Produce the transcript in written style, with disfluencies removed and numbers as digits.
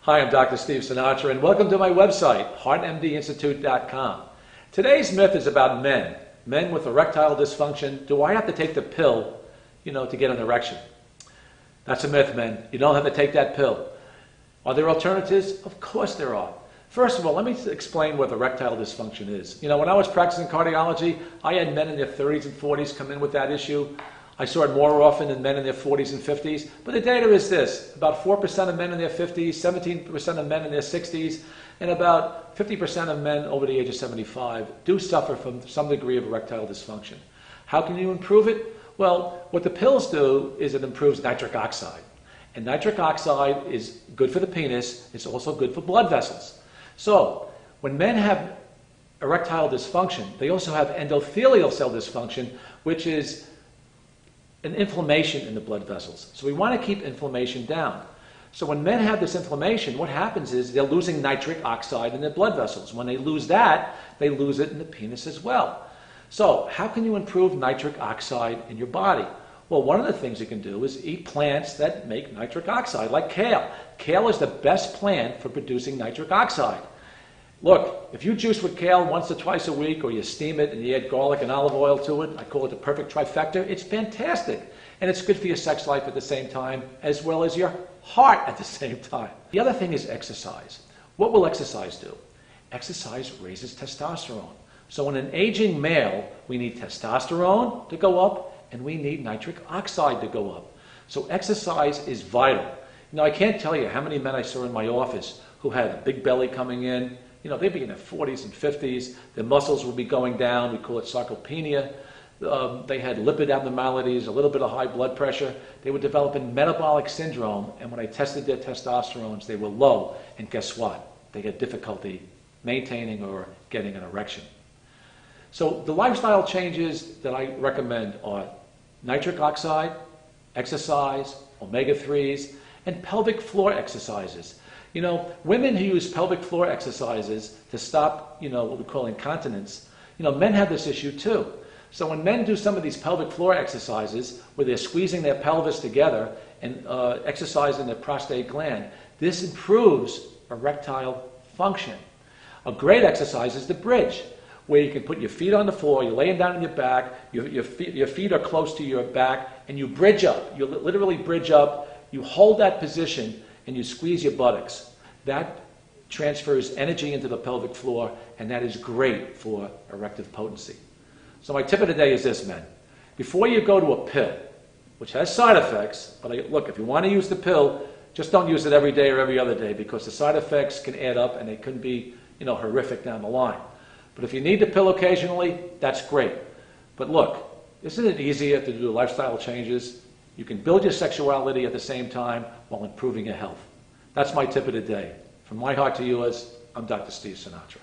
Hi, I'm Dr. Steve Sinatra, and welcome to my website, heartmdinstitute.com. Today's myth is about men. Men with erectile dysfunction. Do I have to take the pill, to get an erection? That's a myth, men. You don't have to take that pill. Are there alternatives? Of course there are. First of all, let me explain what erectile dysfunction is. When I was practicing cardiology, I had men in their 30s and 40s come in with that issue. I saw it more often than men in their 40s and 50s. But the data is this: about 4% of men in their 50s, 17% of men in their 60s, and about 50% of men over the age of 75 do suffer from some degree of erectile dysfunction. How can you improve it? Well, what the pills do is it improves nitric oxide. And nitric oxide is good for the penis. It's also good for blood vessels. So when men have erectile dysfunction, they also have endothelial cell dysfunction, which is an inflammation in the blood vessels. So we want to keep inflammation down. So when men have this inflammation, what happens is they're losing nitric oxide in their blood vessels. When they lose that, they lose it in the penis as well. So how can you improve nitric oxide in your body? Well, one of the things you can do is eat plants that make nitric oxide, like kale. Kale is the best plant for producing nitric oxide. Look, if you juice with kale once or twice a week, or you steam it and you add garlic and olive oil to it, I call it the perfect trifecta, it's fantastic. And it's good for your sex life at the same time, as well as your heart at the same time. The other thing is exercise. What will exercise do? Exercise raises testosterone. So in an aging male, we need testosterone to go up, and we need nitric oxide to go up. So exercise is vital. I can't tell you how many men I saw in my office who had a big belly coming in. They'd be in their 40s and 50s. Their muscles would be going down. We call it sarcopenia. They had lipid abnormalities, a little bit of high blood pressure. They were developing metabolic syndrome, and when I tested their testosterones, they were low. And guess what? They had difficulty maintaining or getting an erection. So the lifestyle changes that I recommend are nitric oxide, exercise, omega-3s, and pelvic floor exercises. Women who use pelvic floor exercises to stop, what we call incontinence, men have this issue too. So when men do some of these pelvic floor exercises where they're squeezing their pelvis together and exercising their prostate gland, this improves erectile function. A great exercise is the bridge, where you can put your feet on the floor, you're laying down on your back, your feet are close to your back, and you bridge up. You literally bridge up, you hold that position, and you squeeze your buttocks. That transfers energy into the pelvic floor, and that is great for erective potency. So my tip of the day is this, men. Before you go to a pill, which has side effects, but look, if you want to use the pill, just don't use it every day or every other day, because the side effects can add up and they can be, horrific down the line. But if you need the pill occasionally, that's great. But look, isn't it easier to do lifestyle changes? You can build your sexuality at the same time while improving your health. That's my tip of the day. From my heart to yours, I'm Dr. Steve Sinatra.